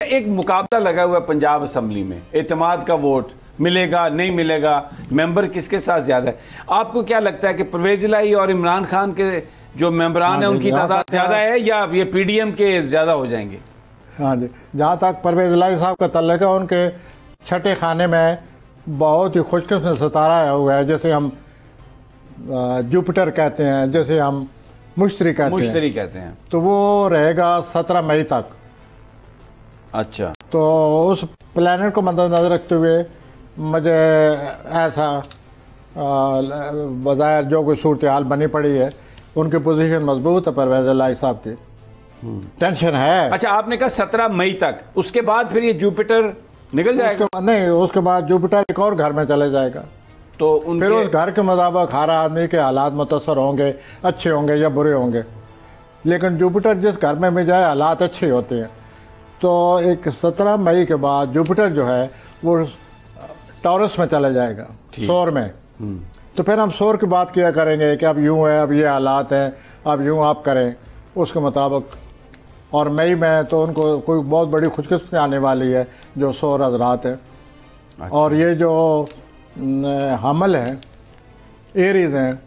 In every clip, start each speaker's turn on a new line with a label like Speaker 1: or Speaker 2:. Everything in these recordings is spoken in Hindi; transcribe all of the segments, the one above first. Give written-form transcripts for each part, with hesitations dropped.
Speaker 1: एक मुकाबला लगा हुआ है पंजाब असेंबली में, एतमाद का वोट मिलेगा नहीं मिलेगा, मेंबर किसके साथ ज्यादा है। आपको क्या लगता है कि परवेज इलाही और इमरान खान के जो मेंबरान है उनकी तादाद ज्यादा है या ये पीडीएम के ज्यादा हो जाएंगे?
Speaker 2: हाँ जी, जहाँ तक परवेज इलाही साहब का तल्लुक है, उनके छठे खाने में बहुत ही खुशकिस्मत सितारा हुआ है, जैसे हम जुपिटर कहते हैं, जैसे हम मुश्तरी कहते हैं, तो वो रहेगा 17 मई तक। अच्छा, तो उस प्लैनेट को मद्देनजर रखते हुए मुझे ऐसा बज़ाहिर जो कोई सूरत हाल बनी पड़ी है, उनकी पोजीशन मजबूत है परवेज इलाही साहब की, टेंशन है।
Speaker 1: अच्छा, आपने कहा 17 मई तक, उसके बाद फिर ये जुपिटर निकल जाएगा?
Speaker 2: नहीं, उसके बाद जुपिटर एक और घर में चले जाएगा, तो फिर उस घर के मुताबिक हर आदमी के हालात मुतासर होंगे, अच्छे होंगे या बुरे होंगे। लेकिन जुपिटर जिस घर में भी जाए हालात अच्छे होते हैं। तो एक 17 मई के बाद जुपिटर जो है वो टॉरस में चला जाएगा, सौर में। तो फिर हम सौर की बात किया करेंगे कि अब यूँ है, अब ये हालात हैं, अब यूँ आप करें उसके मुताबिक। और मई में तो उनको कोई बहुत बड़ी खुशकिस्मती आने वाली है जो सौर हजरात है। अच्छा। और ये जो हमल हैं, एरीज हैं,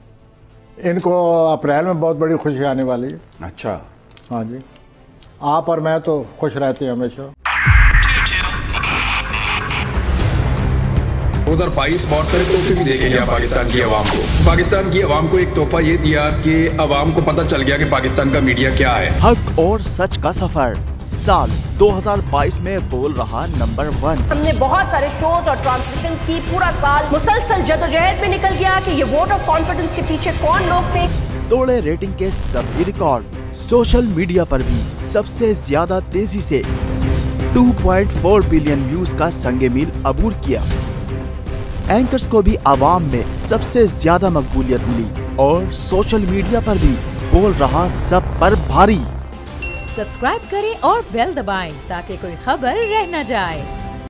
Speaker 2: इनको अप्रैल में बहुत बड़ी खुशी आने वाली है।
Speaker 1: अच्छा,
Speaker 2: हाँ जी, आप और मैं तो खुश रहते हैं हमेशा।
Speaker 3: 2022 बहुत सारे तोहफे भी देके गया पाकिस्तान की आवाम को। पाकिस्तान की आवाम को एक तोहफा ये दिया कि आवाम को पता चल गया कि पाकिस्तान का मीडिया क्या है।
Speaker 4: हक और सच का सफर साल 2022 में बोल रहा नंबर 1।
Speaker 5: हमने बहुत सारे शोज और ट्रांसमिशंस की, पूरा साल मुसलसल जदोजहद में निकल गया कि ये वोट ऑफ कॉन्फिडेंस के पीछे कौन लोग थे।
Speaker 4: तोड़े रेटिंग के सभी रिकॉर्ड। सोशल मीडिया पर भी सबसे ज्यादा तेजी से 2.4 बिलियन व्यूज का संगे मील अबूर किया। एंकर्स को भी आवाम में सबसे ज्यादा मकबूलियत मिली और सोशल मीडिया पर भी बोल रहा सब पर भारी।
Speaker 6: सब्सक्राइब करें और बेल दबाएं ताकि कोई खबर रह न जाए।